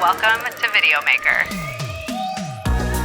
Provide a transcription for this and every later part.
Welcome to VDEOMKR,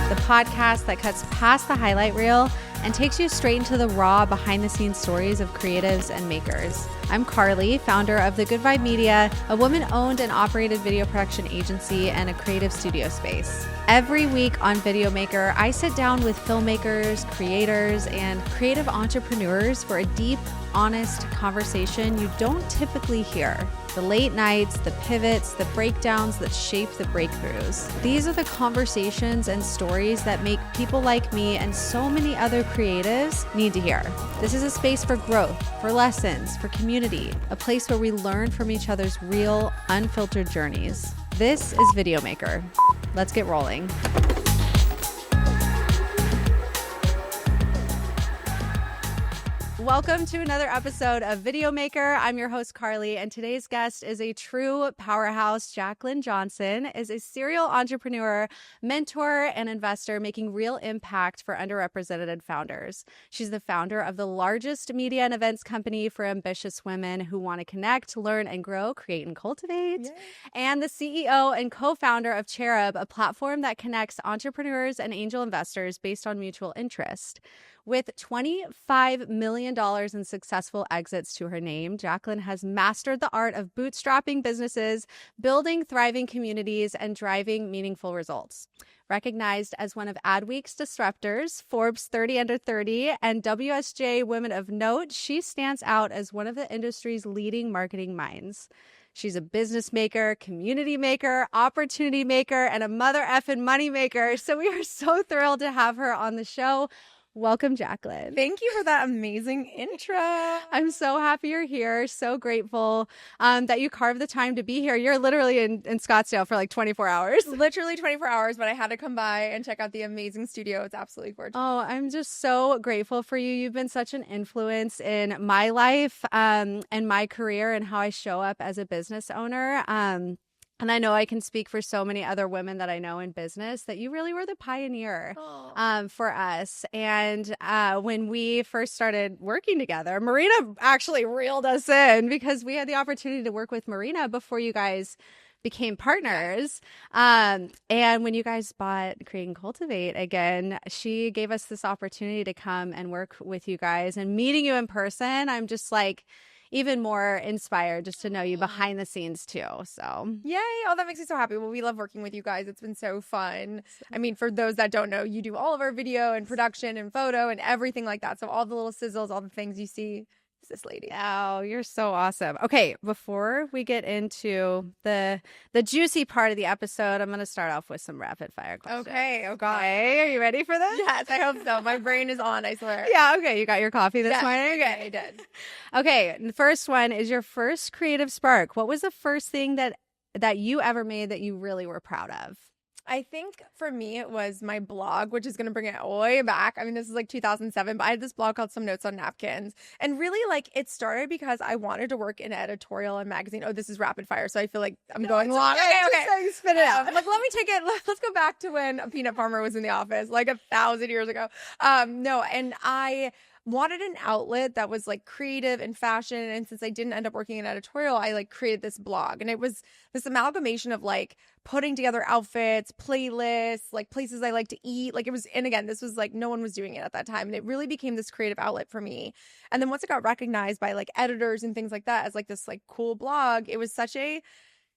the podcast that cuts past the highlight reel and takes you straight into the raw, behind-the-scenes stories of creatives and makers. I'm Carly, founder of The Good Vibe Media, a woman-owned and operated video production agency and a creative studio space. Every week on VDEOMKR, I sit down with filmmakers, creators, and creative entrepreneurs for a deep, honest conversation you don't typically hear. The late nights, the pivots, the breakdowns that shape the breakthroughs. These are the conversations and stories that make people like me and so many other creatives need to hear. This is a space for growth, for lessons, for community, a place where we learn from each other's real, unfiltered journeys. This is VDEOMKR. Let's get rolling. Welcome to another episode of VDEOMKR. I'm your host, Carly, and today's guest is a true powerhouse. Jaclyn Johnson is a serial entrepreneur, mentor, and investor making real impact for underrepresented founders. She's the founder of the largest media and events company for ambitious women who want to connect, learn, and grow, Create and Cultivate, and the CEO and co-founder of Cherub, a platform that connects entrepreneurs and angel investors based on mutual interest. With $25 million in successful exits to her name, Jaclyn has mastered the art of bootstrapping businesses, building thriving communities, and driving meaningful results. Recognized as one of Adweek's disruptors, Forbes 30 Under 30, and WSJ Women of Note, she stands out as one of the industry's leading marketing minds. She's a business maker, community maker, opportunity maker, and a mother effing money maker. So we are so thrilled to have her on the show. Welcome, Jaclyn. Thank you for that amazing intro. I'm so happy you're here. So grateful that you carved the time to be here. You're literally in Scottsdale for like 24 hours. Literally 24 hours, but I had to come by and check out the amazing studio. It's absolutely gorgeous. Oh, I'm just so grateful for you. You've been such an influence in my life and my career and how I show up as a business owner. And I know I can speak for so many other women that I know in business that you really were the pioneer for us. And when we first started working together, Marina actually reeled us in because we had the opportunity to work with Marina before you guys became partners. And when you guys bought Create and Cultivate again, she gave us this opportunity to come and work with you guys. And meeting you in person, I'm just like even more inspired just to know you behind the scenes too. So yay. Oh, that makes me so happy. Well, we love working with you guys. It's been so fun. I mean, for those that don't know, you do all of our video and production and photo and everything like that. So all the little sizzles, all the things you see, is this lady. Oh, you're so awesome. Okay, before we get into the juicy part of the episode, I'm going to start off with some rapid fire questions. Okay. Oh God. Okay, are you ready for this? Yes, I hope so. My brain is on, I swear. Yeah, okay. You got your coffee this morning? Okay, I did. Okay, the first one is your first creative spark. What was the first thing that you ever made that you really were proud of? I think for me, it was my blog, which is going to bring it way back. I mean, this is like 2007, but I had this blog called Some Notes on Napkins. And really, like, it started because I wanted to work in editorial and magazine. Oh, this is rapid fire, so I feel like I'm going long. Okay. So you spit it out. Like, let me take it. Let's go back to when a peanut farmer was in the office, like 1,000 years ago. No, and I wanted an outlet that was like creative and fashion. And since I didn't end up working in editorial, I like created this blog. And it was this amalgamation of like putting together outfits, playlists, like places I like to eat. Like it was, and again, this was like no one was doing it at that time. And it really became this creative outlet for me. And then once it got recognized by like editors and things like that as like this like cool blog, it was such a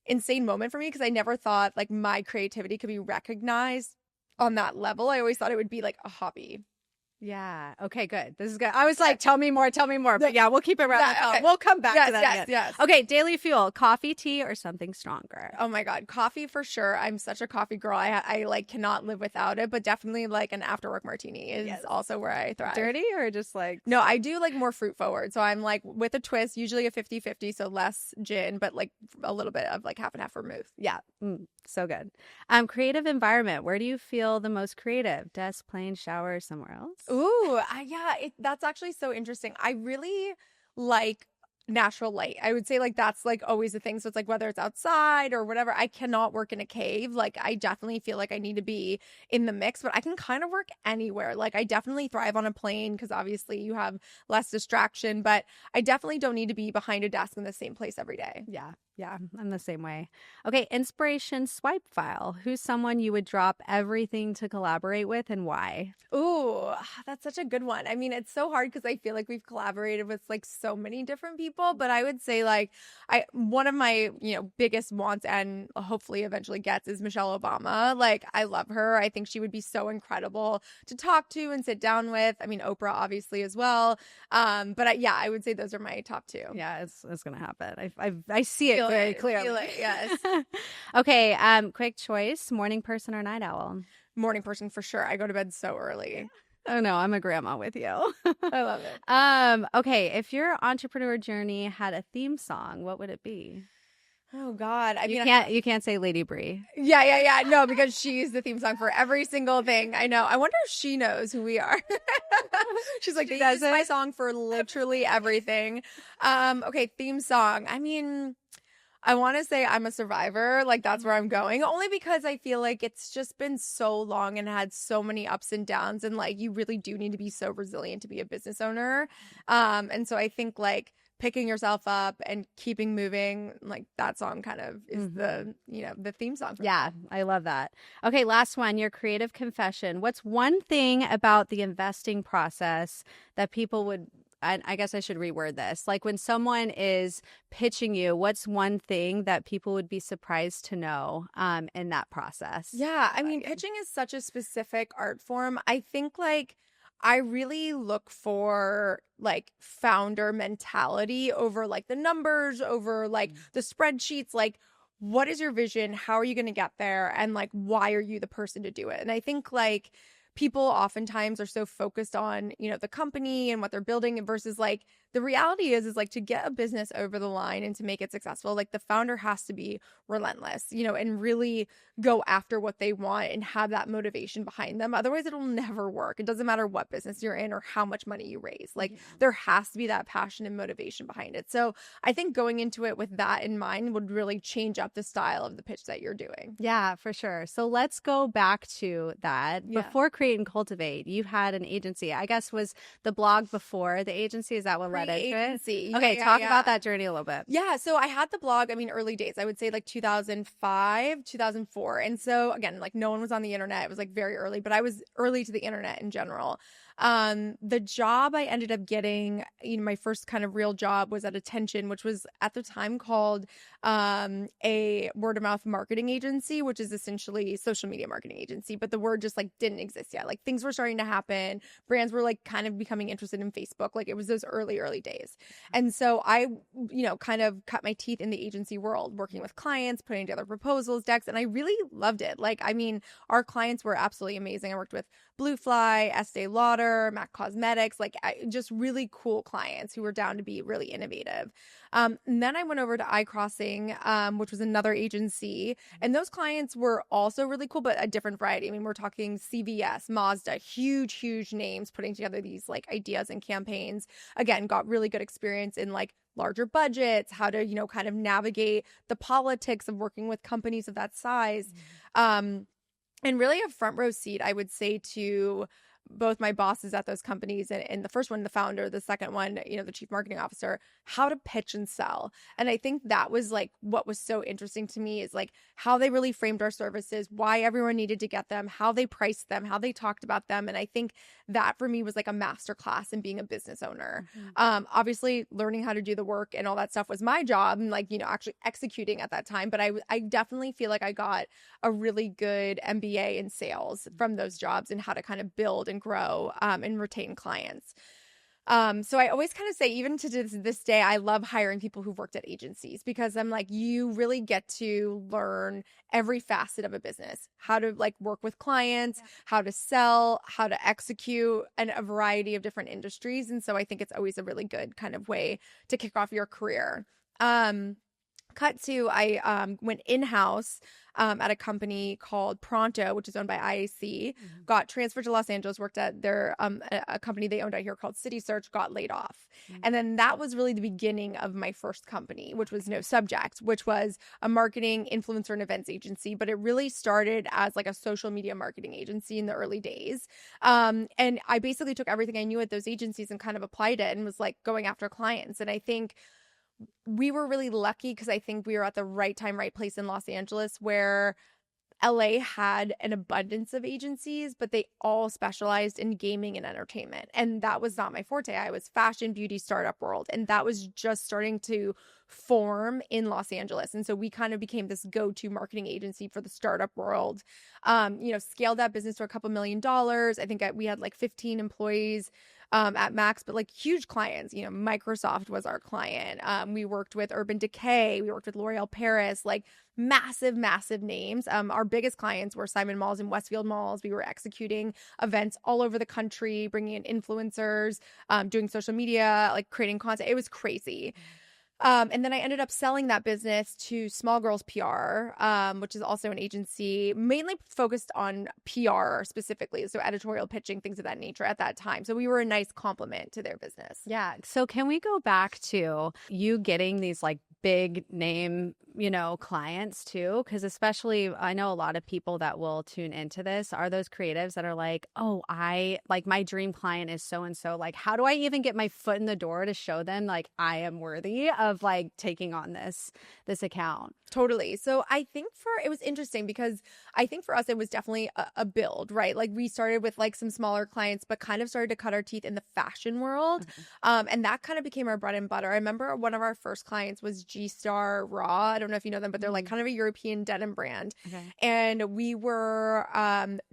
insane moment for me because I never thought like my creativity could be recognized on that level. I always thought it would be like a hobby. Yeah. Okay, good. This is good. I was like, tell me more. But yeah, we'll keep it around. Okay. We'll come back to that. Yes. Okay, daily fuel, coffee, tea, or something stronger? Oh my God. Coffee for sure. I'm such a coffee girl. I like cannot live without it, but definitely like an after work martini is also where I thrive. Dirty or just like? No, I do like more fruit forward. So I'm like with a twist, usually a 50-50. So less gin, but like a little bit of like half and half vermouth. Yeah. So good. Creative environment. Where do you feel the most creative? Desk, plane, shower, somewhere else? Ooh, that's actually so interesting. I really like natural light. I would say like that's like always a thing. So it's like whether it's outside or whatever, I cannot work in a cave. Like I definitely feel like I need to be in the mix, but I can kind of work anywhere. Like I definitely thrive on a plane because obviously you have less distraction, but I definitely don't need to be behind a desk in the same place every day. Yeah. Yeah, I'm the same way. Okay, inspiration swipe file. Who's someone you would drop everything to collaborate with and why? Ooh, that's such a good one. I mean, it's so hard because I feel like we've collaborated with like so many different people, but I would say like I one of my, biggest wants and hopefully eventually gets is Michelle Obama. Like I love her. I think she would be so incredible to talk to and sit down with. I mean, Oprah obviously as well. But yeah, I would say those are my top two. Yeah, it's gonna happen. I see it Feel very it, clearly. feel it, yes. Okay, quick choice: morning person or night owl? Morning person for sure. I go to bed so early. Oh no, I'm a grandma with you. I love it. Okay, if your entrepreneur journey had a theme song, what would it be? Oh God. I You mean, can't you can't say Lady Bree. yeah. No, because she's the theme song for every single thing. I know. I wonder if she knows who we are. She's like, She this is my doesn't? song for literally everything. Okay, theme song. I mean, I want to say I'm a survivor. Like that's where I'm going. Only because I feel like it's just been so long and had so many ups and downs. And like you really do need to be so resilient to be a business owner. And so I think like picking yourself up and keeping moving, like that song kind of is the theme song. Yeah, I love that. Okay, last one, your creative confession. What's one thing about the investing process that people would, I guess I should reword this. Like when someone is pitching you, what's one thing that people would be surprised to know in that process? Yeah, I mean, pitching is such a specific art form. I think like I really look for like founder mentality over like the numbers, over like the spreadsheets, like what is your vision? How are you going to get there? And like why are you the person to do it? And I think like people oftentimes are so focused on, the company and what they're building versus like the reality is like to get a business over the line and to make it successful, like the founder has to be relentless, and really go after what they want and have that motivation behind them. Otherwise, it'll never work. It doesn't matter what business you're in or how much money you raise. Like there has to be that passion and motivation behind it. So I think going into it with that in mind would really change up the style of the pitch that you're doing. Yeah, for sure. So let's go back to that. Yeah. Before Create and Cultivate, you had an agency. I guess was the blog before the agency? Is that what led into it? Agency. Okay, talk about that journey a little bit. Yeah, so I had the blog, I mean, early days. I would say like 2005, 2004. And so again, like no one was on the internet. It was like very early, but I was early to the internet in general. The job I ended up getting, my first kind of real job was at Attention, which was at the time called a word of mouth marketing agency, which is essentially social media marketing agency, but the word just like didn't exist yet. Like things were starting to happen. Brands were like kind of becoming interested in Facebook. Like it was those early days. And so I, kind of cut my teeth in the agency world, working with clients, putting together proposals, decks, and I really loved it. Like, I mean, our clients were absolutely amazing. I worked with Blue Fly, Estee Lauder, MAC Cosmetics, like just really cool clients who were down to be really innovative. And then I went over to iCrossing, which was another agency. And those clients were also really cool, but a different variety. I mean, we're talking CVS, Mazda, huge names putting together these like ideas and campaigns. Again, got really good experience in like larger budgets, how to, kind of navigate the politics of working with companies of that size. And really a front row seat, I would say, to both my bosses at those companies and the first one, the founder, the second one, the chief marketing officer, how to pitch and sell. And I think that was like what was so interesting to me is like how they really framed our services, why everyone needed to get them, how they priced them, how they talked about them. And I think that for me was like a masterclass in being a business owner. Obviously learning how to do the work and all that stuff was my job and like, actually executing at that time. But I definitely feel like I got a really good MBA in sales from those jobs and how to kind of build and grow and retain clients. So I always kind of say, even to this day, I love hiring people who've worked at agencies because I'm like, you really get to learn every facet of a business, how to like work with clients, how to sell, how to execute, and a variety of different industries. And so I think it's always a really good kind of way to kick off your career. Cut to, I went in-house at a company called Pronto, which is owned by IAC, got transferred to Los Angeles, worked at their a company they owned out here called City Search, got laid off. And then that was really the beginning of my first company, which was No Subject, which was a marketing influencer and events agency, but it really started as like a social media marketing agency in the early days. And I basically took everything I knew at those agencies and kind of applied it and was like going after clients. And I think we were really lucky because I think we were at the right time, right place in Los Angeles where LA had an abundance of agencies, but they all specialized in gaming and entertainment. And that was not my forte. I was fashion, beauty, startup world. And that was just starting to form in Los Angeles. And so we kind of became this go-to marketing agency for the startup world. Scaled that business to a couple $1 million. I think we had like 15 employees at max, but like huge clients. Microsoft was our client. We worked with Urban Decay. We worked with L'Oreal Paris, like massive, massive names. Our biggest clients were Simon Malls and Westfield Malls. We were executing events all over the country, bringing in influencers, doing social media, like creating content. It was crazy. And then I ended up selling that business to Small Girls PR, which is also an agency mainly focused on PR specifically. So editorial pitching, things of that nature at that time. So we were a nice complement to their business. Yeah. So can we go back to you getting these like big name, clients too? Because especially I know a lot of people that will tune into this are those creatives that are like, oh, I like my dream client is so and so. Like, how do I even get my foot in the door to show them like I am worthy of like taking on this account? Totally. So I think it was interesting because I think for us, it was definitely a build, right? Like we started with like some smaller clients, but kind of started to cut our teeth in the fashion world. And that kind of became our bread and butter. I remember one of our first clients was G-Star Raw. I don't know if you know them, but they're like kind of a European denim brand. Okay. And we were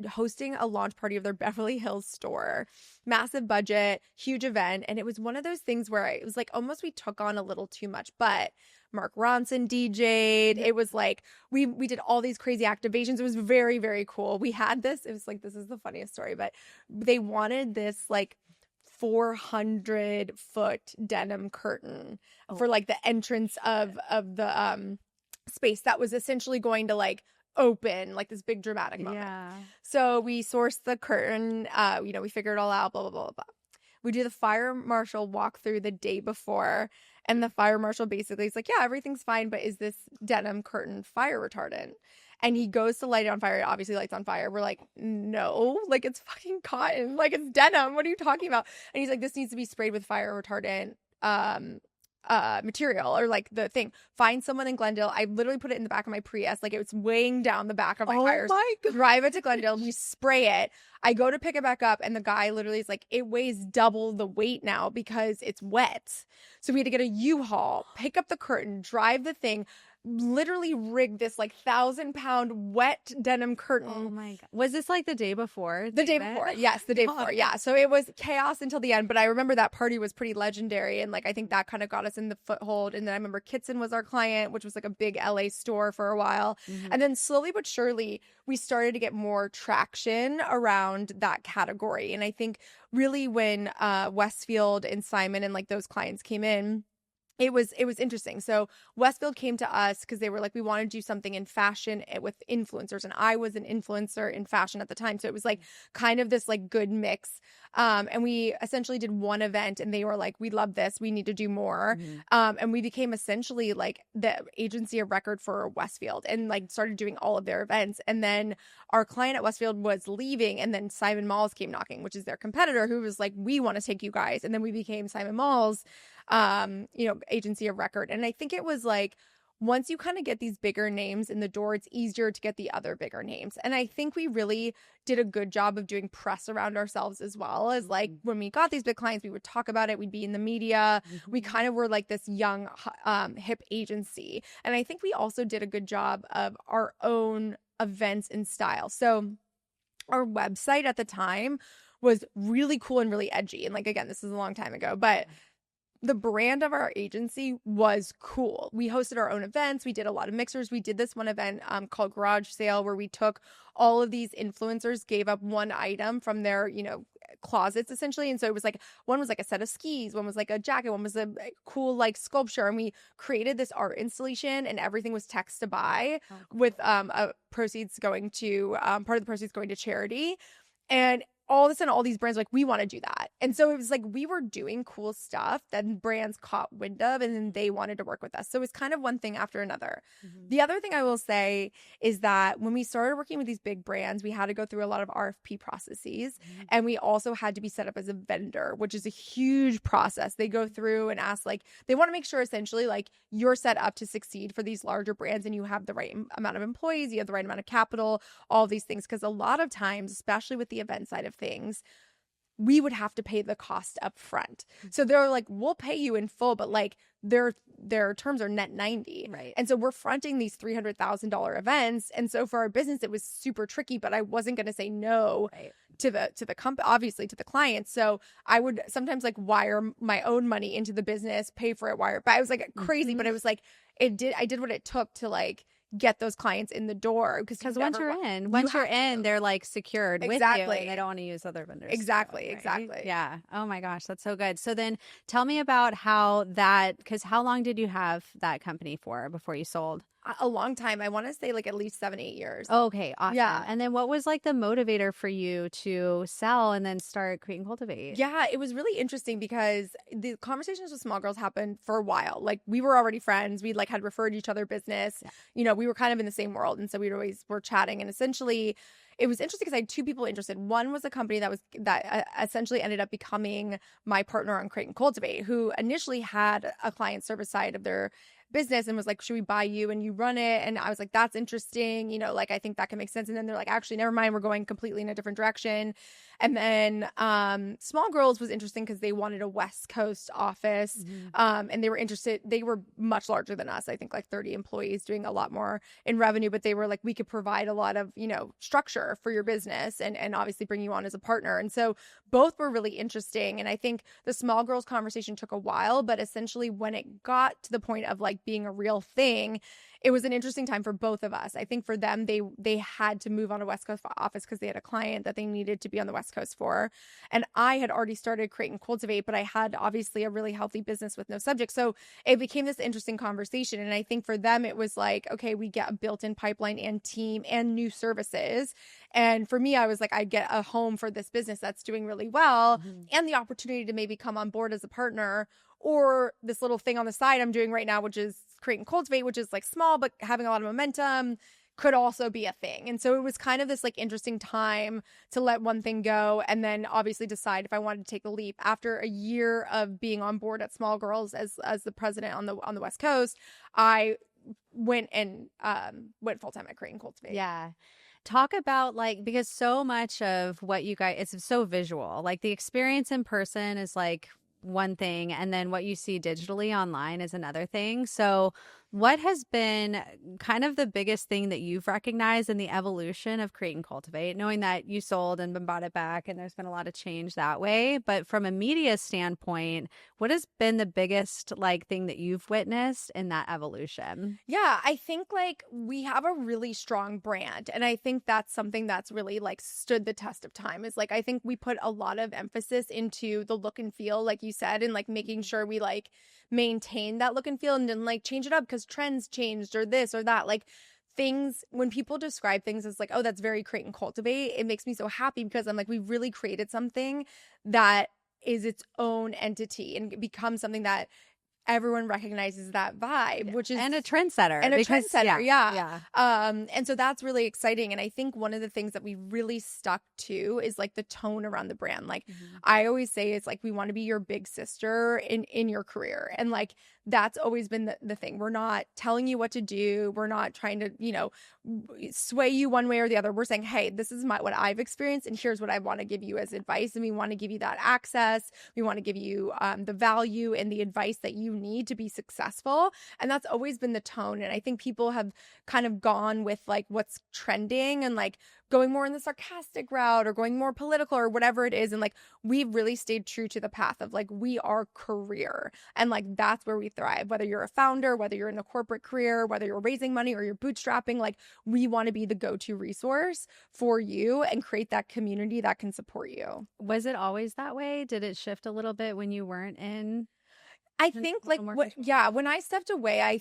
hosting a launch party of their Beverly Hills store. Massive budget, huge event. And it was one of those things where it was like almost we took on a little too much, but Mark Ronson DJ'd. It was like we did all these crazy activations. It was very, very cool. We had this. It was like, this is the funniest story, but they wanted this like 400-foot denim curtain for like the entrance of the space that was essentially going to like open like this big dramatic moment. Yeah. So we sourced the curtain. We figured it all out. Blah blah blah blah. We do the fire marshal walkthrough the day before, and the fire marshal basically is like, yeah, everything's fine, but is this denim curtain fire retardant? And he goes to light it on fire. It obviously lights on fire. We're like, no, like it's fucking cotton. Like it's denim. What are you talking about? And he's like, this needs to be sprayed with fire retardant material or like the thing. Find someone in Glendale. I literally put it in the back of my Prius. Like it was weighing down the back of my tires. My God. Drive it to Glendale. We spray it. I go to pick it back up and the guy literally is like, it weighs double the weight now because it's wet. So we had to get a U-Haul, pick up the curtain, drive the thing, literally rigged this like 1,000-pound wet denim curtain. Oh my God. Was this like the day before? The day before. Yes, the day before. Yeah. So it was chaos until the end. But I remember that party was pretty legendary. And like, I think that kind of got us in the foothold. And then I remember Kitson was our client, which was like a big LA store for a while. Mm-hmm. And then slowly but surely, we started to get more traction around that category. And I think really when Westfield and Simon and like those clients came in, it was interesting. So Westfield came to us because they were like, we want to do something in fashion with influencers. And I was an influencer in fashion at the time. So it was like kind of this like good mix. And we essentially did one event and they were like, we love this. We need to do more. Mm-hmm. And we became essentially like the agency of record for Westfield and like started doing all of their events. And then our client at Westfield was leaving. And then Simon Malls came knocking, which is their competitor, who was like, we want to take you guys. And then we became Simon Malls, agency of record. And I think it was like, once you kind of get these bigger names in the door, it's easier to get the other bigger names. And I think we really did a good job of doing press around ourselves as well. As like when we got these big clients, we would talk about it. We'd be in the media. Mm-hmm. We kind of were like this young, hip agency. And I think we also did a good job of our own events and style. So our website at the time was really cool and really edgy. And like, again, this is a long time ago, but the brand of our agency was cool. We hosted our own events. We did a lot of mixers. We did this one event called Garage Sale where we took all of these influencers, gave up one item from their, closets essentially. And so it was like, one was like a set of skis, one was like a jacket, one was a cool like sculpture. And we created this art installation and everything was text to buy with proceeds going to, part of the proceeds going to charity. And all of a sudden all these brands were like, we want to do that. And so it was like we were doing cool stuff that brands caught wind of, and then they wanted to work with us. So it was kind of one thing after another. The other thing I will say is that when we started working with these big brands, we had to go through a lot of RFP processes, and we also had to be set up as a vendor, which is a huge process. They go through and ask, like, they want to make sure essentially like you're set up to succeed for these larger brands, and you have the right amount of employees, you have the right amount of capital, all these things. Because a lot of times, especially with the event side of things, we would have to pay the cost up front. So they're like, we'll pay you in full, but like their terms are net 90. Right. And so we're fronting these $300,000 events. And so for our business, it was super tricky, but I wasn't going to say no to the company, obviously to the client. So I would sometimes like wire my own money into the business, pay for it, wire it. But I was like crazy, but it was like, I did what it took to like get those clients in the door, because once you're in, they're like secured with you, and they don't want to use other vendors. Exactly. Yeah. Oh my gosh, that's so good. So then tell me about how long did you have that company for before you sold? A long time. I want to say like at least 7-8 years. Okay, awesome. Yeah. And then what was like the motivator for you to sell and then start Create and Cultivate? Yeah, it was really interesting because the conversations with small girls happened for a while. Like we were already friends. We like had referred each other business. Yeah. You know, we were kind of in the same world. And so we always were chatting. And essentially it was interesting because I had two people interested. One was a company that essentially ended up becoming my partner on Create and Cultivate, who initially had a client service side of their business and was like, should we buy you and you run it? And I was like, that's interesting. You know, like, I think that can make sense. And then they're like, actually, never mind. We're going completely in a different direction. And then Small Girls was interesting because they wanted a West Coast office. And they were interested. They were much larger than us. I think like 30 employees, doing a lot more in revenue. But they were like, we could provide a lot of, you know, structure for your business and obviously bring you on as a partner. And so both were really interesting. And I think the Small Girls conversation took a while, but essentially when it got to the point of like being a real thing, it was an interesting time for both of us. I think for them, they had to move on a West Coast office because they had a client that they needed to be on the West Coast for. And I had already started Create and Cultivate, but I had obviously a really healthy business with no subject. So it became this interesting conversation. And I think for them, it was like, okay, we get a built-in pipeline and team and new services. And for me, I was like, I get a home for this business that's doing really well and the opportunity to maybe come on board as a partner, or this little thing on the side I'm doing right now, which is Create and Cultivate, which is like small, but having a lot of momentum, could also be a thing. And so it was kind of this like interesting time to let one thing go and then obviously decide if I wanted to take the leap. After a year of being on board at Small Girls as the president on the West Coast, I went full-time at Create and Cultivate. Yeah. Talk about like, because so much of what you guys, it's so visual, like the experience in person is like one thing, and then what you see digitally online is another thing. So what has been kind of the biggest thing that you've recognized in the evolution of Create and Cultivate, knowing that you sold and then bought it back and there's been a lot of change that way, but from a media standpoint, what has been the biggest like thing that you've witnessed in that evolution? Yeah, I think like we have a really strong brand, and I think that's something that's really like stood the test of time. Is like I think we put a lot of emphasis into the look and feel, like you said, and like making sure we like maintain that look and feel and then like change it up because trends changed or this or that. Like things, when people describe things as like, oh, that's very Create and Cultivate, it makes me so happy because I'm like, we really created something that is its own entity and becomes something that everyone recognizes that vibe, which is and a trendsetter. Yeah. And so that's really exciting. And I think one of the things that we really stuck to is like the tone around the brand. Like I always say, it's like we want to be your big sister in your career. And like that's always been the thing. We're not telling you what to do. We're not trying to, you know, sway you one way or the other. We're saying, hey, this is what I've experienced, and here's what I want to give you as advice. And we want to give you that access. We want to give you the value and the advice that you need to be successful. And that's always been the tone. And I think people have kind of gone with like what's trending and like going more in the sarcastic route or going more political or whatever it is. And like we've really stayed true to the path of like we are career, and like that's where we thrive. Whether you're a founder, whether you're in a corporate career, whether you're raising money or you're bootstrapping, like we want to be the go-to resource for you and create that community that can support you. Was it always that way? Did it shift a little bit when you weren't in? I think like more what, yeah, when I stepped away, I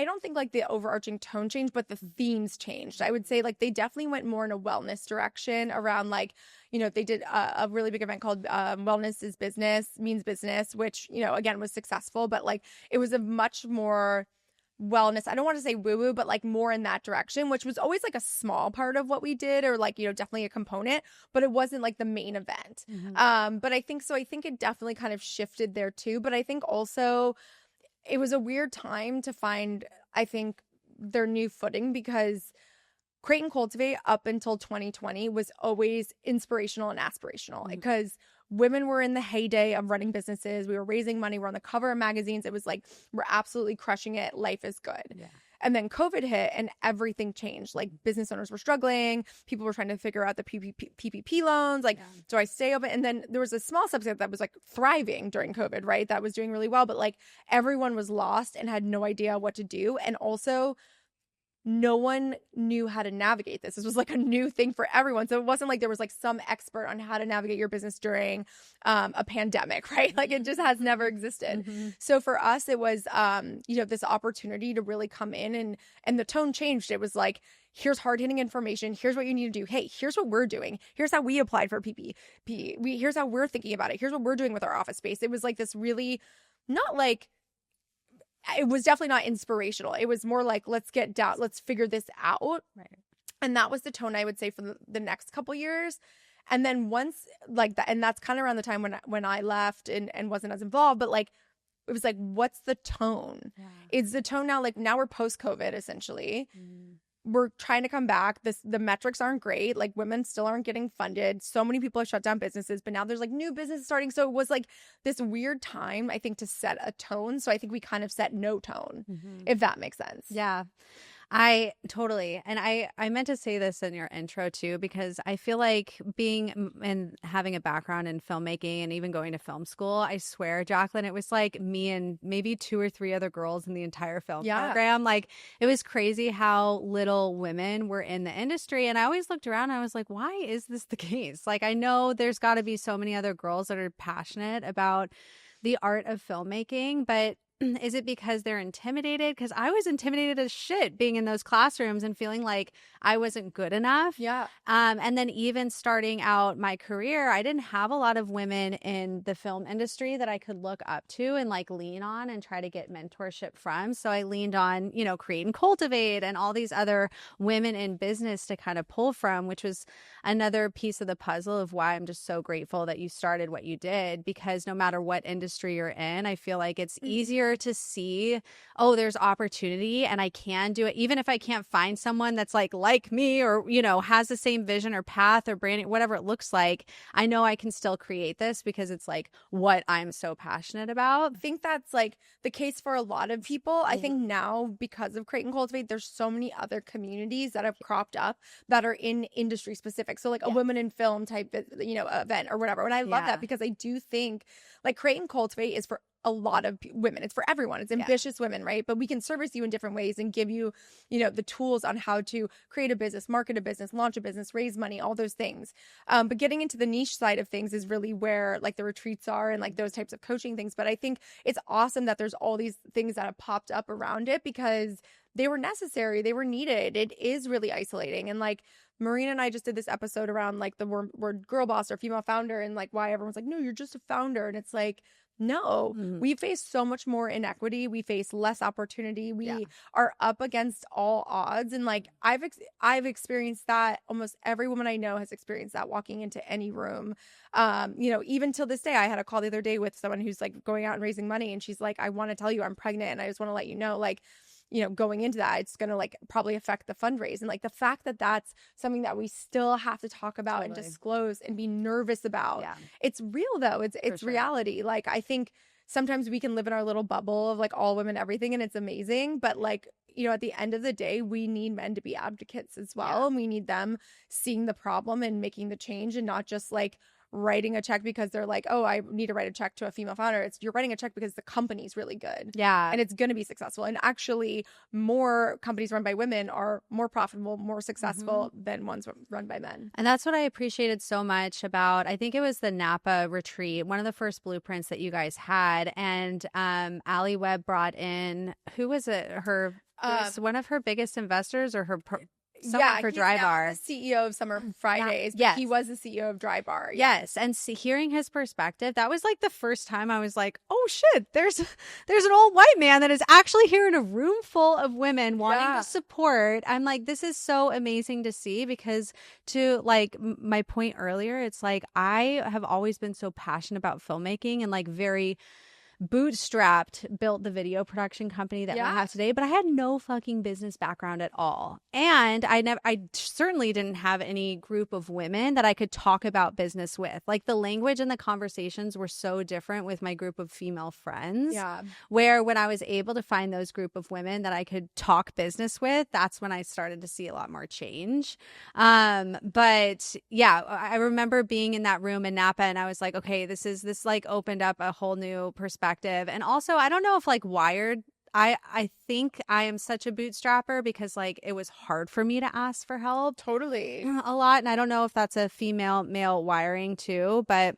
don't think like the overarching tone changed, but the themes changed. I would say like they definitely went more in a wellness direction around like, they did a really big event called Wellness is Business Means Business, which, again, was successful, but like it was a much more wellness. I don't want to say woo woo, but like more in that direction, which was always like a small part of what we did, or like, definitely a component, but it wasn't like the main event. But I think so. I think it definitely kind of shifted there too. But I think also it was a weird time to find, I think, their new footing, because Create and Cultivate up until 2020 was always inspirational and aspirational, because women were in the heyday of running businesses. We were raising money. We're on the cover of magazines. It was like, we're absolutely crushing it. Life is good. Yeah. And then COVID hit and everything changed. Like business owners were struggling. People were trying to figure out the PPP loans. Like, do I stay open? And then there was a small subset that was like thriving during COVID, right? That was doing really well. But like everyone was lost and had no idea what to do. And also, no one knew how to navigate this. This was like a new thing for everyone. So it wasn't like there was like some expert on how to navigate your business during a pandemic, right? Like it just has never existed. So for us, it was, this opportunity to really come in, and the tone changed. It was like, here's hard hitting information. Here's what you need to do. Hey, here's what we're doing. Here's how we applied for PPP. Here's how we're thinking about it. Here's what we're doing with our office space. It was like this really, not like, it was definitely not inspirational. It was more like, let's get down, let's figure this out. Right. And that was the tone, I would say, for the next couple years. And then once like that, and that's kind of around the time when I left and wasn't as involved, but like, it was like, what's the tone? Yeah. Is the tone now, like now we're post-COVID essentially. We're trying to come back. The metrics aren't great. Like women still aren't getting funded. So many people have shut down businesses, but now there's like new businesses starting. So it was like this weird time, I think, to set a tone. So I think we kind of set no tone, if that makes sense. Yeah. I totally. And I meant to say this in your intro too, because I feel like being and having a background in filmmaking and even going to film school, I swear, Jaclyn, it was like me and maybe 2 or 3 other girls in the entire film program. Like it was crazy how little women were in the industry. And I always looked around and I was like, why is this the case? Like, I know there's got to be so many other girls that are passionate about the art of filmmaking, but is it because they're intimidated? Because I was intimidated as shit being in those classrooms and feeling like I wasn't good enough. Yeah. And then even starting out my career, I didn't have a lot of women in the film industry that I could look up to and like lean on and try to get mentorship from. So I leaned on, Create and Cultivate and all these other women in business to kind of pull from, which was another piece of the puzzle of why I'm just so grateful that you started what you did, because no matter what industry you're in, I feel like it's easier to see, oh, there's opportunity and I can do it. Even if I can't find someone that's like me or, has the same vision or path or branding, whatever it looks like, I know I can still create this because it's like what I'm so passionate about. I think that's like the case for a lot of people. I think now, because of Create and Cultivate, there's so many other communities that have cropped up that are in industry specific. So like a women in film type, event or whatever. And I love that, because I do think like Create and Cultivate is for a lot of women. It's for everyone. It's ambitious women, right? But we can service you in different ways and give you, the tools on how to create a business, market a business, launch a business, raise money, all those things. But getting into the niche side of things is really where like the retreats are and like those types of coaching things. But I think it's awesome that there's all these things that have popped up around it, because they were necessary. They were needed. It is really isolating. And like Marina and I just did this episode around like the word girl boss or female founder, and like why everyone's like, no, you're just a founder. And it's like, no, we face so much more inequity. We face less opportunity. We are up against all odds. And like, I've experienced that. Almost every woman I know has experienced that walking into any room. Even till this day, I had a call the other day with someone who's like going out and raising money. And she's like, I want to tell you I'm pregnant. And I just want to let you know, like, going into that, it's going to like probably affect the fundraise. And like the fact that that's something that we still have to talk about and disclose and be nervous about. Yeah. It's real though. It's reality. Like, I think sometimes we can live in our little bubble of like all women, everything, and it's amazing. But like, at the end of the day, we need men to be advocates as well. And we need them seeing the problem and making the change, and not just like writing a check because they're like, oh, I need to write a check to a female founder. You're writing a check because the company's really good. Yeah. And it's going to be successful. And actually, more companies run by women are more profitable, more successful than ones run by men. And that's what I appreciated so much about, I think it was the Napa retreat, one of the first blueprints that you guys had. And Allie Webb brought in, who was it? It was one of her biggest investors or her someone for Dry Bar. He's the CEO of Summer Fridays. Yes. He was the CEO of Dry Bar. Yes. And hearing his perspective, that was like the first time I was like, oh shit, there's an old white man that is actually here in a room full of women wanting to support. I'm like, this is so amazing to see, because to like my point earlier, it's like I have always been so passionate about filmmaking and like very bootstrapped, built the video production company that I have today, but I had no fucking business background at all. And I certainly didn't have any group of women that I could talk about business with. Like the language and the conversations were so different with my group of female friends. Yeah. Where when I was able to find those group of women that I could talk business with, that's when I started to see a lot more change. But yeah, I remember being in that room in Napa and I was like, okay, this like opened up a whole new perspective. And also, I don't know if like Wired, I think I am such a bootstrapper because like it was hard for me to ask for help. Totally. A lot. And I don't know if that's a female male wiring too, but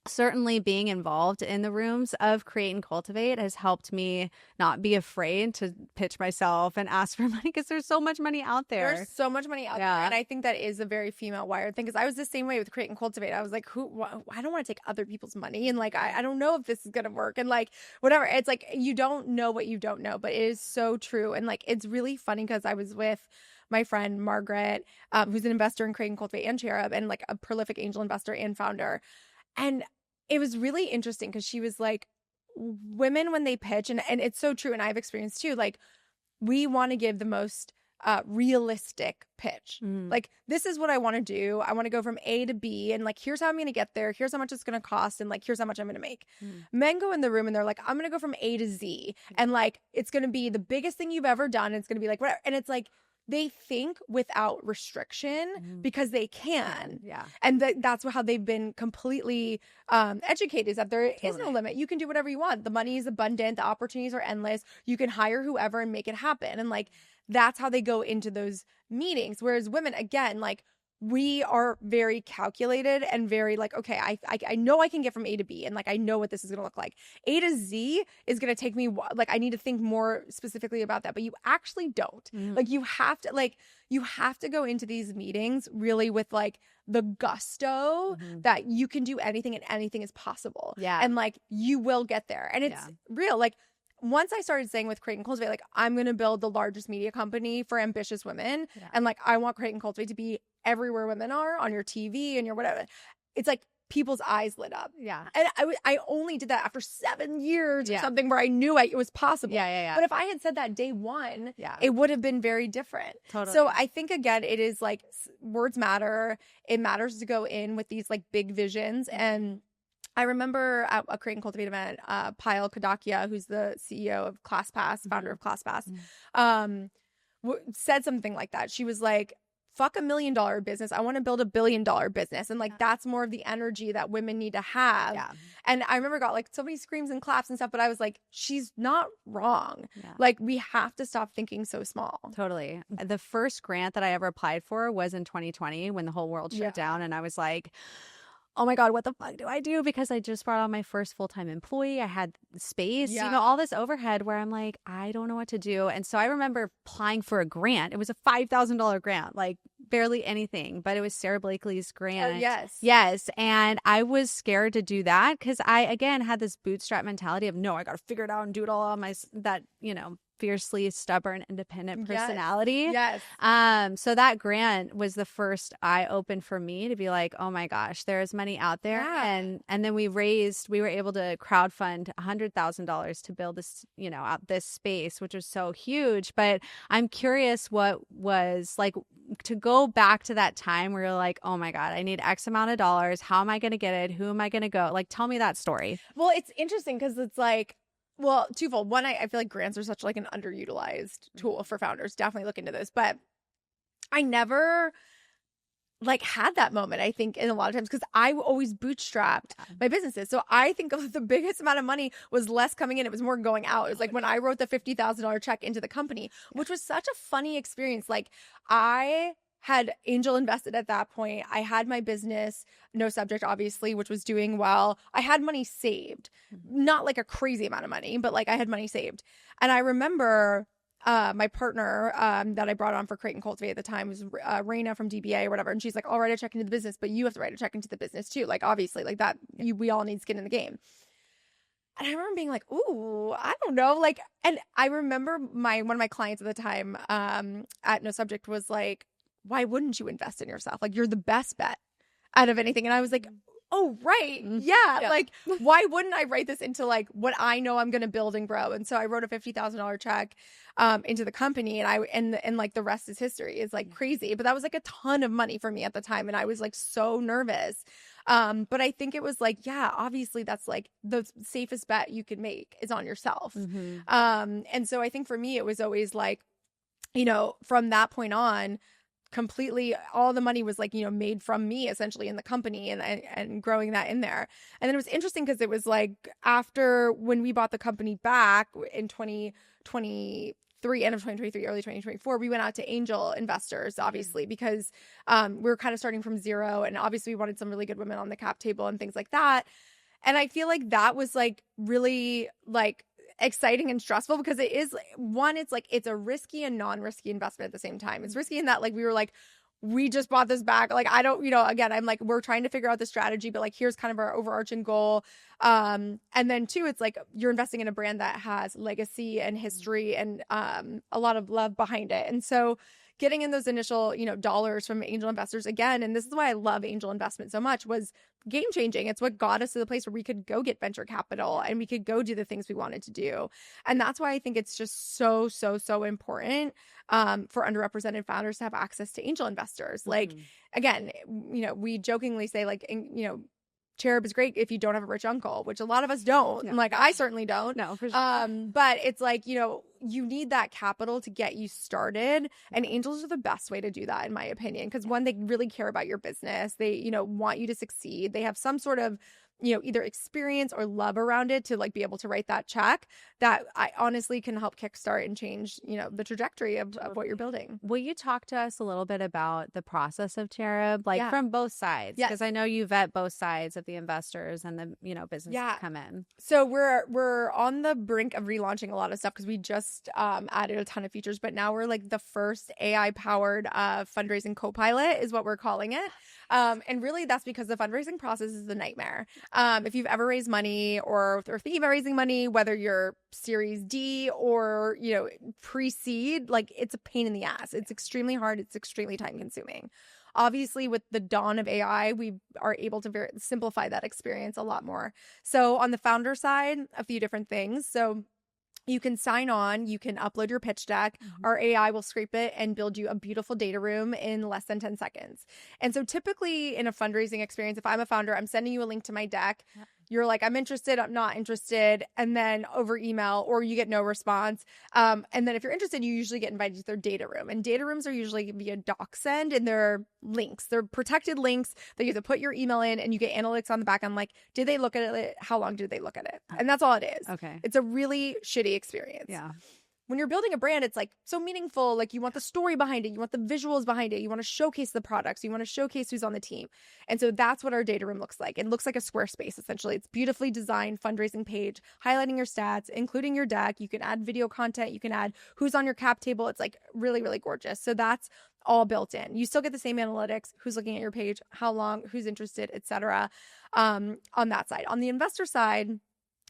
certainly being involved in the rooms of Create and Cultivate has helped me not be afraid to pitch myself and ask for money, because there's so much money out there. There's so much money out there. And I think that is a very female wired thing, because I was the same way with Create and Cultivate. I was like, I don't want to take other people's money. And like, I don't know if this is going to work. And like, whatever. It's like, you don't know what you don't know, but it is so true. And like, it's really funny because I was with my friend Margaret, who's an investor in Create and Cultivate and Cherub, and like a prolific angel investor and founder. And it was really interesting because she was like, women, when they pitch, and it's so true, and I've experienced too, like, we want to give the most realistic pitch. Like, this is what I want to do. I want to go from A to B, and like, here's how I'm going to get there. Here's how much it's going to cost, and like, here's how much I'm going to make. Men go in the room and they're like, I'm going to go from A to Z, and like, it's going to be the biggest thing you've ever done. It's going to be like whatever, and it's like, they think without restriction because they can. Yeah. And that's how they've been completely educated, is that there is no limit. You can do whatever you want. The money is abundant. The opportunities are endless. You can hire whoever and make it happen. And like, that's how they go into those meetings. Whereas women, again, like, we are very calculated and very like, okay, I know I can get from A to B, and like, I know what this is going to look like. A to Z is going to take me, like, I need to think more specifically about that, but you actually don't. Like, you have to go into these meetings really with like the gusto that you can do anything and anything is possible. Yeah. And like, you will get there. And it's real. Like, once I started saying with Create and Cultivate, like, I'm going to build the largest media company for ambitious women. Yeah. And like, I want Create and Cultivate to be everywhere women are, on your TV and your whatever. It's like people's eyes lit up. Yeah. And I only did that after 7 years or something, where I knew it was possible. Yeah. But if I had said that day one, it would have been very different. Totally. So I think, again, it is like, words matter. It matters to go in with these like big visions. And I remember at a Create and Cultivate event, Payal Kadakia, who's the CEO of ClassPass, founder of ClassPass, said something like that. She was like, fuck $1 million business. I want to build $1 billion business. And like, that's more of the energy that women need to have. Yeah. And I remember got like so many screams and claps and stuff, but I was like, she's not wrong. Yeah. Like, we have to stop thinking so small. Totally. The first grant that I ever applied for was in 2020 when the whole world shut down. And I was like, oh my God, what the fuck do I do? Because I just brought on my first full-time employee. I had space, all this overhead where I'm like, I don't know what to do. And so I remember applying for a grant. It was a $5,000 grant, like barely anything, but it was Sarah Blakely's grant. Oh, yes. Yes. And I was scared to do that because I, again, had this bootstrap mentality of, no, I got to figure it out and do it all on fiercely stubborn, independent personality. Yes. So that grant was the first eye open for me to be like, oh my gosh, there is money out there. Yeah. And then we were able to crowdfund $100,000 to build this, out this space, which was so huge. But I'm curious what was like to go back to that time where you're like, oh my God, I need X amount of dollars. How am I going to get it? Who am I going to go? Like, tell me that story. Well, it's interesting because it's like, well, twofold. One, I feel like grants are such like an underutilized tool for founders. Definitely look into this. But I never like had that moment, I think, in a lot of times, because I always bootstrapped my businesses. So I think of the biggest amount of money was less coming in. It was more going out. It was like when I wrote the $50,000 check into the company, which was such a funny experience. Like I had angel invested at that point. I had my business, No Subject, obviously, which was doing well. I had money saved, not like a crazy amount of money, but like I had money saved. And I remember my partner that I brought on for Create and Cultivate at the time was Raina from DBA or whatever. And she's like, I'll write a check into the business, but you have to write a check into the business too. Like, obviously, like that, we all need skin in the game. And I remember being like, ooh, I don't know. Like, and I remember one of my clients at the time at No Subject was like, why wouldn't you invest in yourself? Like, you're the best bet out of anything. And I was like, oh, right. Yeah. Like, why wouldn't I write this into like what I know I'm going to build and grow? And so I wrote a $50,000 check into the company, and like the rest is history. Is like crazy. But that was like a ton of money for me at the time. And I was like so nervous. But I think it was like, yeah, obviously that's like the safest bet you could make is on yourself. And so I think for me, it was always like, you know, from that point on, completely all the money was like, you know, made from me essentially in the company, and growing that in there. And then it was interesting because it was like after when we bought the company back in 2023, end of 2023, early 2024, we went out to angel investors, obviously, because we were kind of starting from zero, and obviously we wanted some really good women on the cap table and things like that. And I feel like that was like really like exciting and stressful, because it is one, it's like it's a risky and non-risky investment at the same time. It's risky in that like we were like, we just bought this back, like I don't, you know, again, I'm like, we're trying to figure out the strategy, but like here's kind of our overarching goal. And then two, it's like you're investing in a brand that has legacy and history and a lot of love behind it. And so getting in those initial, you know, dollars from angel investors again, and this is why I love angel investment so much, was game changing. It's what got us to the place where we could go get venture capital and we could go do the things we wanted to do. And that's why I think it's just so important for underrepresented founders to have access to angel investors. Like, again, you know, we jokingly say like, you know, Cherub is great if you don't have a rich uncle, which a lot of us don't. No. Like, I certainly don't. No, for sure. But it's like, you know, you need that capital to get you started. And angels are the best way to do that, in my opinion. Because one, they really care about your business. They, you know, want you to succeed. They have some sort of, you know, either experience or love around it to like be able to write that check that I honestly can help kickstart and change, you know, the trajectory of what you're building. Will you talk to us a little bit about the process of Cherub, like from both sides? Because I know you vet both sides of the investors and the, you know, business that come in. So we're on the brink of relaunching a lot of stuff because we just added a ton of features, but now we're like the first AI powered fundraising co-pilot is what we're calling it. And really that's because the fundraising process is a nightmare. If you've ever raised money or thinking about raising money, whether you're Series D or, you know, pre-seed, like it's a pain in the ass. It's extremely hard. It's extremely time consuming. Obviously, with the dawn of AI, we are able to simplify that experience a lot more. So on the founder side, a few different things. So you can sign on, you can upload your pitch deck. Our AI will scrape it and build you a beautiful data room in less than 10 seconds. And so typically in a fundraising experience, if I'm a founder, I'm sending you a link to my deck. You're like, I'm interested, I'm not interested. And then over email, or you get no response. And then if you're interested, you usually get invited to their data room. And data rooms are usually via DocSend, and they're links. They're protected links that you have to put your email in, and you get analytics on the back. I'm like, did they look at it? How long did they look at it? And that's all it is. Okay. It's a really shitty experience. Yeah. When you're building a brand, it's like so meaningful. Like you want the story behind it. You want the visuals behind it. You want to showcase the products. You want to showcase who's on the team. And so that's what our data room looks like. It looks like a Squarespace, essentially. It's beautifully designed fundraising page, highlighting your stats, including your deck. You can add video content. You can add who's on your cap table. It's like really, really gorgeous. So that's all built in. You still get the same analytics, who's looking at your page, how long, who's interested, etc. On that side. On the investor side,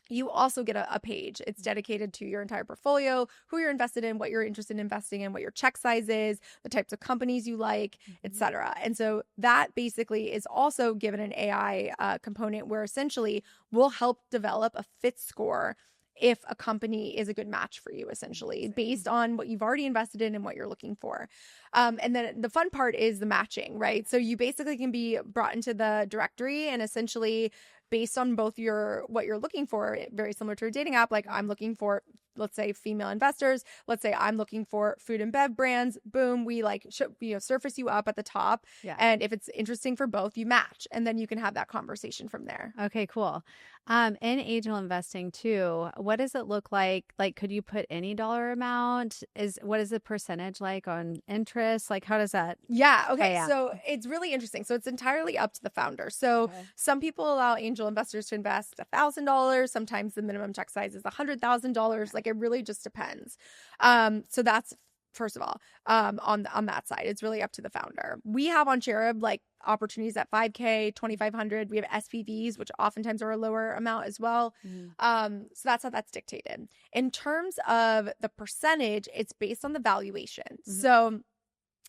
you also get a page. It's dedicated to your entire portfolio, who you're invested in, what you're interested in investing in, what your check size is, the types of companies you like, etc. And so that basically is also given an AI component where essentially we'll help develop a fit score if a company is a good match for you, essentially, based on what you've already invested in and what you're looking for. And then the fun part is the matching, right? So you basically can be brought into the directory and essentially based on both what you're looking for, very similar to a dating app. Like I'm looking for, let's say, female investors. Let's say I'm looking for food and bev brands. Boom, we like surface you up at the top. Yeah. And if it's interesting for both, you match, and then you can have that conversation from there. Okay, cool. In angel investing too, what does it look like? Like, could you put any dollar amount? What is the percentage like on interest? Like, how does that? Yeah. Okay. play out? So it's really interesting. So it's entirely up to the founder. So some people allow angel investors to invest $1,000. Sometimes the minimum check size is $100,000. Like it really just depends. So that's first of all, on that side, it's really up to the founder. We have on Cherub like opportunities at 5K, 2,500. We have SPVs, which oftentimes are a lower amount as well. So that's how that's dictated. In terms of the percentage, it's based on the valuation. So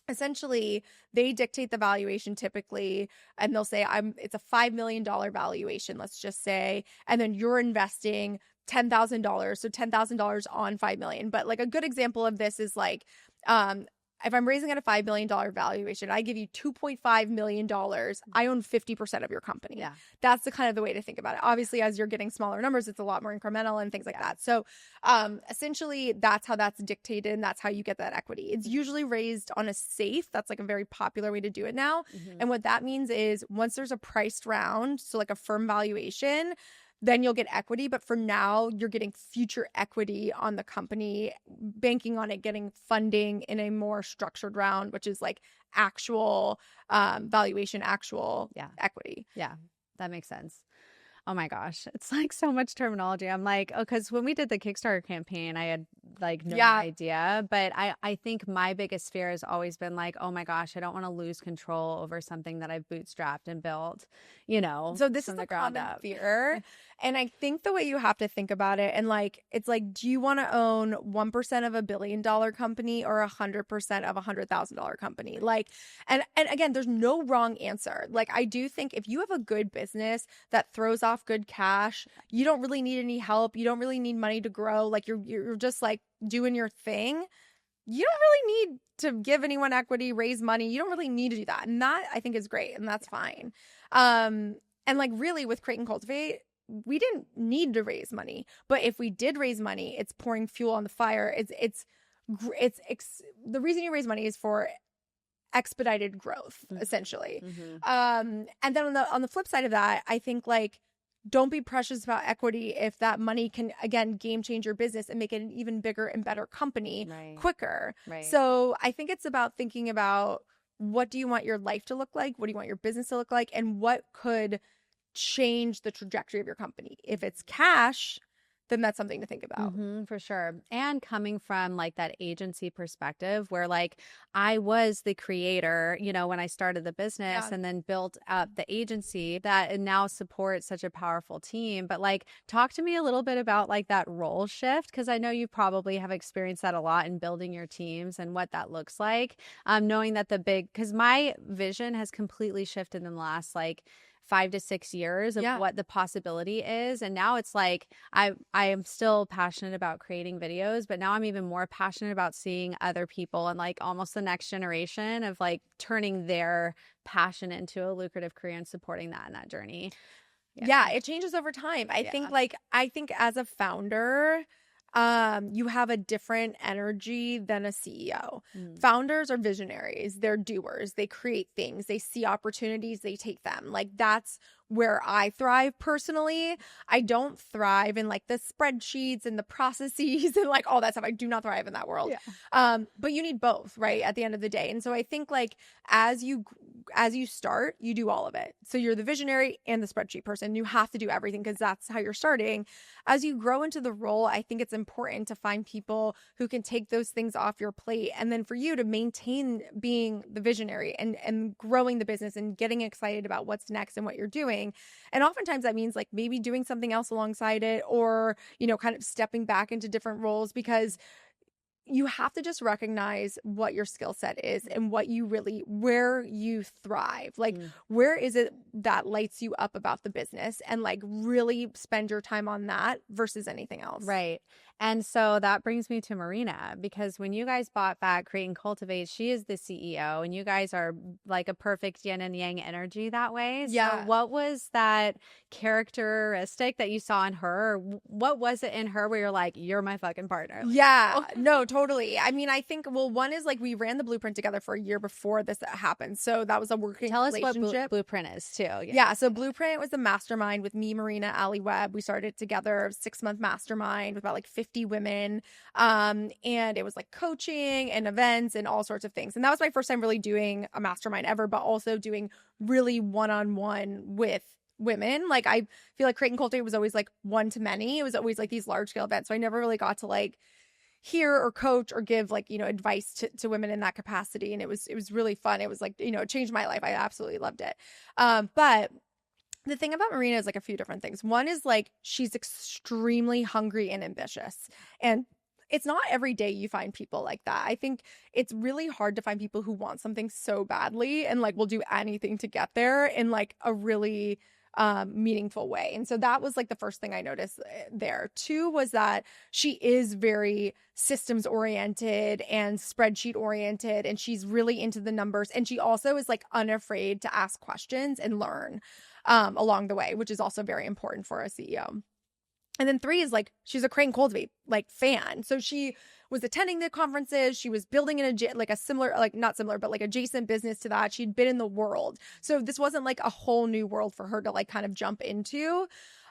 essentially, they dictate the valuation typically, and they'll say, it's a $5 million valuation, let's just say, and then you're investing $10,000, so $10,000 on $5 million. But like a good example of this is like, if I'm raising at a $5 million valuation, I give you $2.5 million. I own 50% of your company. Yeah. That's the kind of the way to think about it. Obviously, as you're getting smaller numbers, it's a lot more incremental and things like that. So essentially, that's how that's dictated, and that's how you get that equity. It's usually raised on a safe. That's like a very popular way to do it now. And what that means is once there's a priced round, so like a firm valuation, then you'll get equity. But for now, you're getting future equity on the company, banking on it getting funding in a more structured round, which is like actual valuation, actual equity. Yeah, that makes sense. Oh my gosh. It's like so much terminology. I'm like, oh, because when we did the Kickstarter campaign, I had like no idea. But I think my biggest fear has always been like, oh my gosh, I don't want to lose control over something that I've bootstrapped and built, So this is the common fear. And I think the way you have to think about it, and like, it's like, do you want to own 1% of $1 billion company or 100% of $100,000 company? Like, and again, there's no wrong answer. Like, I do think if you have a good business that throws off good cash, you don't really need any help. You don't really need money to grow. Like you're just like doing your thing. You don't really need to give anyone equity, raise money. You don't really need to do that. And that I think is great. And that's fine. And like really with Create and Cultivate, we didn't need to raise money, but if we did raise money, it's pouring fuel on the fire. It's the reason you raise money is for expedited growth, essentially. And then on the flip side of that, I think like, don't be precious about equity if that money can, again, game change your business and make it an even bigger and better company quicker. So I think it's about thinking about, what do you want your life to look like? What do you want your business to look like? And what could change the trajectory of your company? If it's cash, then that's something to think about. For sure. And coming from like that agency perspective where like I was the creator, when I started the business and then built up the agency that now supports such a powerful team. But like, talk to me a little bit about like that role shift, because I know you probably have experienced that a lot in building your teams and what that looks like. Knowing that because my vision has completely shifted in the last like 5 to 6 years of what the possibility is. And now it's like, I am still passionate about creating videos, but now I'm even more passionate about seeing other people and like almost the next generation of like turning their passion into a lucrative career and supporting that in that journey. Yeah, it changes over time. I think as a founder, you have a different energy than a CEO. Founders are visionaries. They're doers. They create things. They see opportunities. They take them. Like that's where I thrive personally. I don't thrive in like the spreadsheets and the processes and like all that stuff. I do not thrive in that world. But you need both, right? At the end of the day. And so I think like as you start, you do all of it. So you're the visionary and the spreadsheet person. You have to do everything because that's how you're starting. As you grow into the role, I think it's important to find people who can take those things off your plate. And then for you to maintain being the visionary and growing the business and getting excited about what's next and what you're doing. And oftentimes that means like maybe doing something else alongside it, or, kind of stepping back into different roles, because you have to just recognize what your skill set is and where you thrive. Like, where is it that lights you up about the business, and like really spend your time on that versus anything else. Right. And so that brings me to Marina, because when you guys bought back Create and Cultivate, she is the CEO and you guys are like a perfect yin and yang energy that way. Yeah. So what was that characteristic that you saw in her? What was it in her where you're like, you're my fucking partner? Like, yeah, no, totally. I mean, I think, well, one is like we ran the blueprint together for a year before this happened. So that was a working tell us what relationship. Blueprint is too. Yeah. So Blueprint was the mastermind with me, Marina, Ali Webb. We started together, 6-month mastermind with about like 50 women. And it was like coaching and events and all sorts of things. And that was my first time really doing a mastermind ever, but also doing really one-on-one with women. Like I feel like Create and Cultivate was always like one to many. It was always like these large scale events. So I never really got to like hear or coach or give like, you know, advice to women in that capacity. And it was really fun. It was like, you know, it changed my life. I absolutely loved it. But the thing about Marina is like a few different things. One is like she's extremely hungry and ambitious. And it's not every day you find people like that. I think it's really hard to find people who want something so badly and like will do anything to get there in like a really meaningful way. And so that was like the first thing I noticed there. Two was that she is very systems oriented and spreadsheet oriented, and she's really into the numbers. And she also is like unafraid to ask questions and learn along the way, which is also very important for a CEO. And then three is like she's a Create and Cultivate like fan. So she was attending the conferences. She was building like a similar, like not similar, but like adjacent business to that. She'd been in the world. So this wasn't like a whole new world for her to like kind of jump into.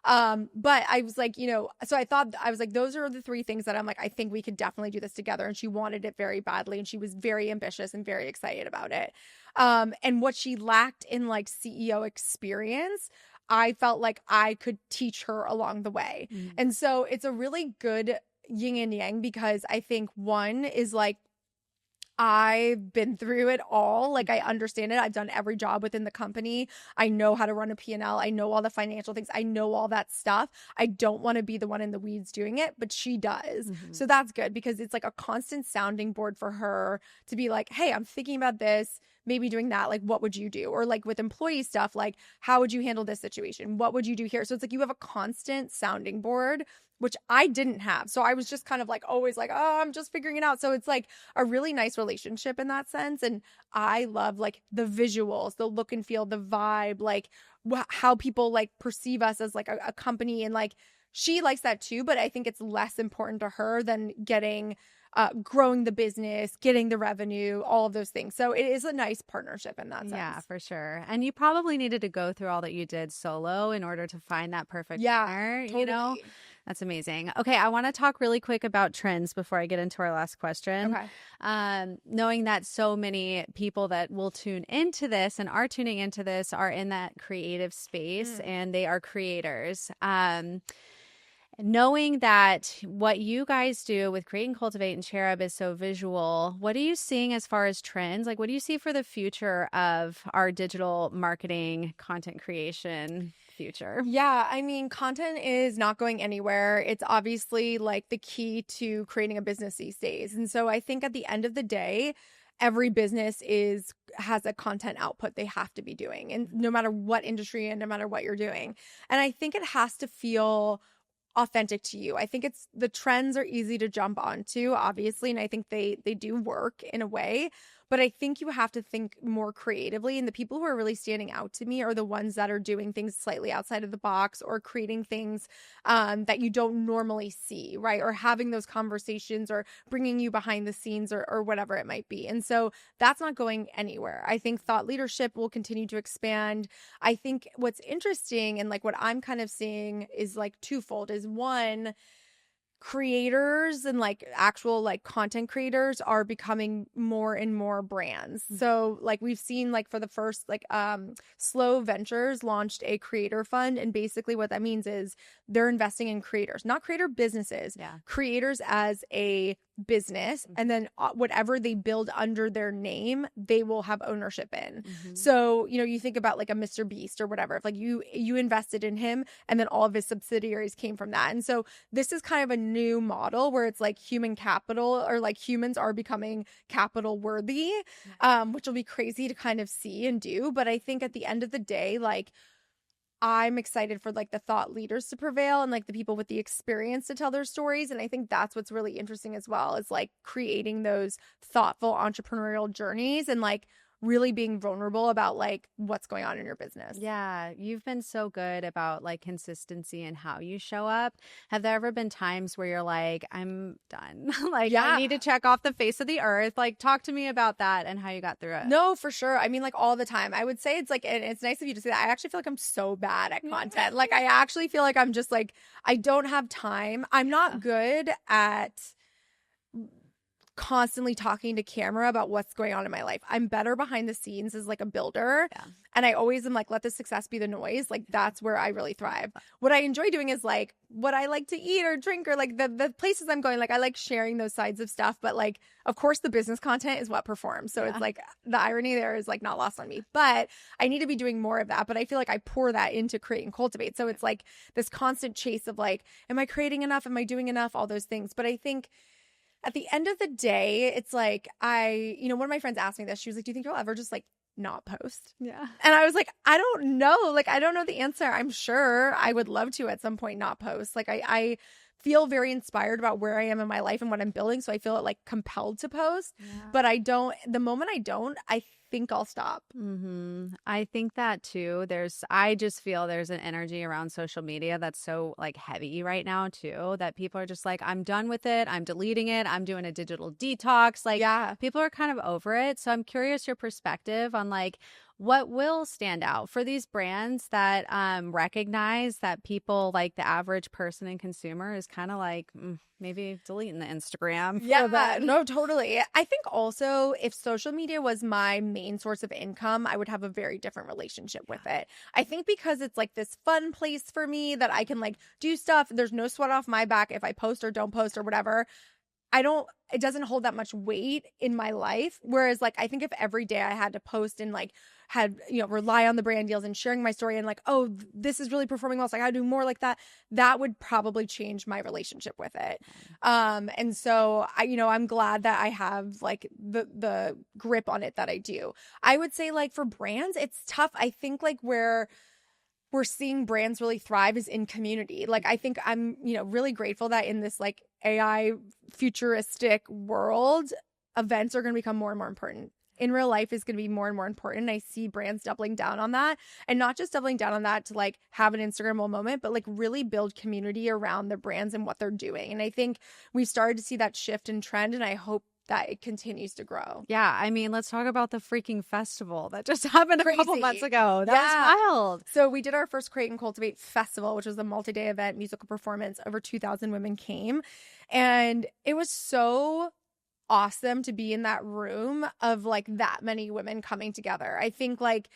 But I was like, you know, so I was like, those are the three things that I'm like, I think we could definitely do this together. And she wanted it very badly. And she was very ambitious and very excited about it. And what she lacked in like CEO experience, I felt like I could teach her along the way. And so it's a really good yin and yang, because I think one is like, I've been through it all. Like I understand it. I've done every job within the company. I know how to run a P&L. I know all the financial things. I know all that stuff. I don't want to be the one in the weeds doing it, but she does. So that's good, because it's like a constant sounding board for her to be like, hey, I'm thinking about this, maybe doing that. Like, what would you do? Or like with employee stuff, like, how would you handle this situation? What would you do here? So it's like you have a constant sounding board, which I didn't have. So I was just kind of like always like, oh, I'm just figuring it out. So it's like a really nice relationship in that sense. And I love like the visuals, the look and feel, the vibe, like how people like perceive us as like a company. And like she likes that too, but I think it's less important to her than growing the business, getting the revenue, all of those things. So it is a nice partnership in that sense. Yeah, for sure. And you probably needed to go through all that you did solo in order to find that perfect partner, totally. you know? That's amazing. Okay, I want to talk really quick about trends before I get into our last question. Okay. Knowing that so many people that will tune into this and are tuning into this are in that creative space and they are creators. Knowing that what you guys do with Create and Cultivate and Cherub is so visual, what are you seeing as far as trends? Like, what do you see for the future of our digital marketing, content creation future? Yeah, I mean, content is not going anywhere. It's obviously like the key to creating a business these days. And so I think at the end of the day, every business has a content output they have to be doing, and no matter what industry and no matter what you're doing. And I think it has to feel authentic to you. I think the trends are easy to jump onto, obviously, and I think they do work in a way, but I think you have to think more creatively. And the people who are really standing out to me are the ones that are doing things slightly outside of the box, or creating things that you don't normally see, right? Or having those conversations, or bringing you behind the scenes, or whatever it might be. And so that's not going anywhere. I think thought leadership will continue to expand. I think what's interesting and like what I'm kind of seeing is like twofold. Is one, creators and like actual like content creators are becoming more and more brands. So like we've seen like for the first like Slow Ventures launched a creator fund, and basically what that means is they're investing in creators, not creator businesses, creators as a business, and then whatever they build under their name they will have ownership in. So you know, you think about like a Mr. Beast or whatever, if like you invested in him and then all of his subsidiaries came from that. And so this is kind of a new model where it's like human capital, or like humans are becoming capital worthy, which will be crazy to kind of see and do. But I think at the end of the day, like I'm excited for like the thought leaders to prevail and like the people with the experience to tell their stories. And I think that's what's really interesting as well, is like creating those thoughtful entrepreneurial journeys and like really being vulnerable about like what's going on in your business. Yeah, you've been so good about like consistency and how you show up. Have there ever been times where you're like, I'm done? Like, I need to check off the face of the earth. Like, talk to me about that and how you got through it. No, for sure. I mean, like all the time. I would say it's like, and it's nice of you to say that. I actually feel like I'm so bad at content. Like, I actually feel like I'm just like, I don't have time. I'm not good at constantly talking to camera about what's going on in my life. I'm better behind the scenes as like a builder. Yeah. And I always am like, let the success be the noise. Like that's where I really thrive. What I enjoy doing is like what I like to eat or drink or like the places I'm going. Like I like sharing those sides of stuff. But like, of course, the business content is what performs. So it's like the irony there is like not lost on me. But I need to be doing more of that. But I feel like I pour that into Create and Cultivate. So it's like this constant chase of like, am I creating enough? Am I doing enough? All those things. But I think at the end of the day, it's like one of my friends asked me this. She was like, do you think you'll ever just like not post? Yeah. And I was like, I don't know. Like, I don't know the answer. I'm sure I would love to at some point not post. Like, I feel very inspired about where I am in my life and what I'm building. So I feel like compelled to post. Yeah. But the moment I don't, I think I'll stop. I think that too. I just feel there's an energy around social media that's so like heavy right now too, that people are just like, I'm done with it. I'm deleting it. I'm doing a digital detox. Like people are kind of over it. So I'm curious your perspective on like, what will stand out for these brands that recognize that people like the average person and consumer is kind of like maybe deleting the Instagram. Yeah, no, totally. I think also if social media was my main source of income, I would have a very different relationship with it. I think because it's like this fun place for me that I can like do stuff. There's no sweat off my back if I post or don't post or whatever. It doesn't hold that much weight in my life. Whereas like, I think if every day I had to post and like rely on the brand deals and sharing my story and like, oh, this is really performing well, so I gotta do more like that, that would probably change my relationship with it. And so I'm glad that I have like the grip on it that I do. I would say like for brands, it's tough. I think like where we're seeing brands really thrive is in community. Like, I think I'm, really grateful that in this like AI futuristic world, events are going to become more and more important. In real life is going to be more and more important. I see brands doubling down on that, and not just doubling down on that to like have an Instagrammable moment, but like really build community around the brands and what they're doing. And I think we started to see that shift in trend, and I hope that it continues to grow. Yeah. I mean, let's talk about the freaking festival that just happened a couple months ago. That was wild. So we did our first Create and Cultivate Festival, which was a multi-day event, musical performance. Over 2,000 women came. And it was so awesome to be in that room of like that many women coming together. I think like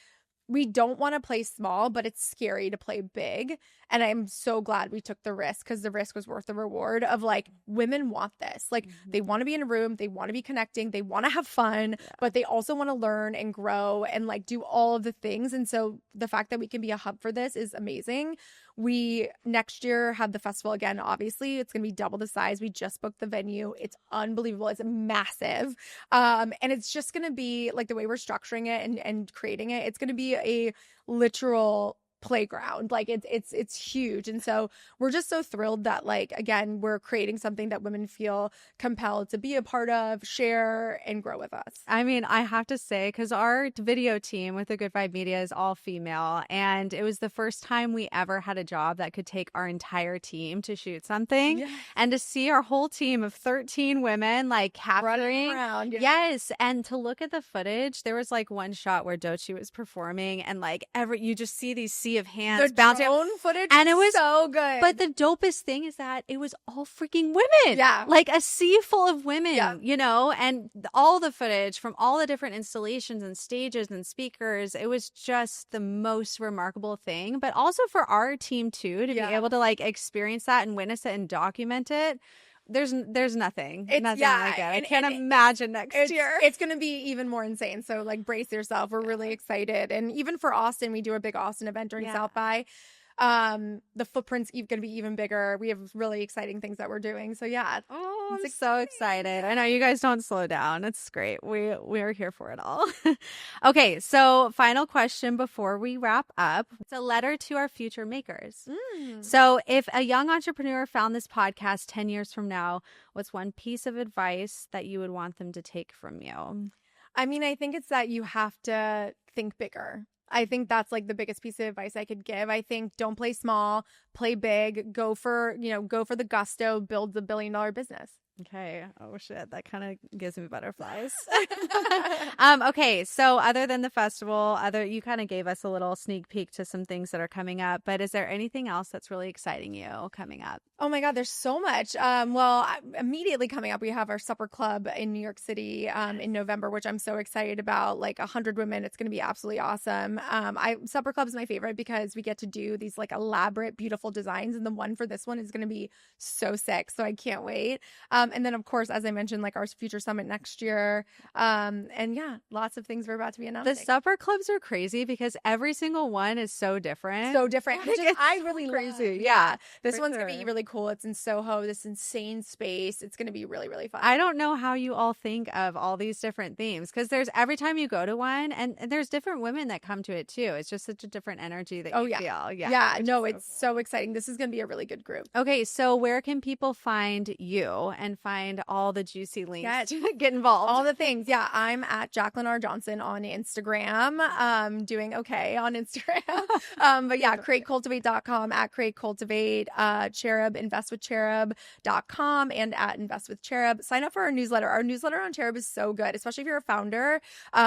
we don't want to play small, but it's scary to play big. And I'm so glad we took the risk, because the risk was worth the reward of like, women want this. Like they want to be in a room, they want to be connecting, they want to have fun, but they also want to learn and grow and like do all of the things. And so the fact that we can be a hub for this is amazing. We next year have the festival again. Obviously, it's going to be double the size. We just booked the venue. It's unbelievable. It's massive. And it's just going to be like the way we're structuring it and creating it. It's going to be a literal playground. Like it's huge. And so we're just so thrilled that like, again, we're creating something that women feel compelled to be a part of, share, and grow with us. I mean, I have to say, because our video team with the Good Vibe Media is all female, and it was the first time we ever had a job that could take our entire team to shoot something. Yes. And to see our whole team of 13 women like capturing around. Yes. And to look at the footage, there was like one shot where Doechii was performing, and like you just see these sea of hands bouncing. The drone footage, and it was so good. But the dopest thing is that it was all freaking women. Yeah, like a sea full of women. Yeah. And all the footage from all the different installations and stages and speakers. It was just the most remarkable thing. But also for our team too, to be able to like experience that and witness it and document it. There's nothing like it. I can't imagine next year. It's going to be even more insane. So like brace yourself. We're really excited. And even for Austin, we do a big Austin event during South by. The footprint's going to be even bigger. We have really exciting things that we're doing. So yeah. Oh, I'm so excited. I know you guys don't slow down. It's great. We are here for it all. Okay, so final question before we wrap up. It's a letter to our future makers. So if a young entrepreneur found this podcast 10 years from now, what's one piece of advice that you would want them to take from you? I mean, I think it's that you have to think bigger. I think that's like the biggest piece of advice I could give. I think don't play small, play big, go for the gusto, build the $1 billion business. Okay. Oh shit, that kind of gives me butterflies. Okay, so other than the festival, you kind of gave us a little sneak peek to some things that are coming up, but is there anything else that's really exciting you coming up? Oh my God, there's so much. Well, immediately coming up, we have our supper club in New York City in November, which I'm so excited about. Like 100 women, it's going to be absolutely awesome. Supper club is my favorite because we get to do these like elaborate, beautiful designs, and the one for this one is going to be so sick. So I can't wait. And then, of course, as I mentioned, like our future summit next year. And yeah, lots of things we're about to be announcing. The supper clubs are crazy because every single one is so different. So different. Which I really crazy. love. Yeah. This one's going to be really cool. It's in Soho, this insane space. It's going to be really, really fun. I don't know how you all think of all these different themes because there's every time you go to one and there's different women that come to it too. It's just such a different energy that you feel. Yeah. Yeah. No, it's so exciting. This is going to be a really good group. Okay. So where can people find you and find all the juicy links to get involved? All the things. Yeah. I'm at Jaclyn R. Johnson on Instagram. Doing okay on Instagram. But yeah, createcultivate.com, at Create Cultivate, Cherub, investwithcherub.com, and at Invest with Cherub. Sign up for our newsletter. Our newsletter on Cherub is so good, especially if you're a founder.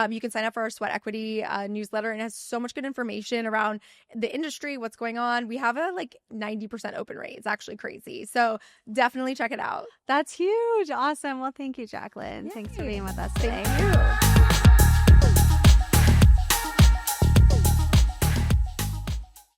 You can sign up for our sweat equity newsletter, and it has so much good information around the industry, what's going on. We have a like 90% open rate. It's actually crazy. So definitely check it out. That's huge. Awesome. Well, thank you, Jaclyn. Yay. Thanks for being with us today. Thank you.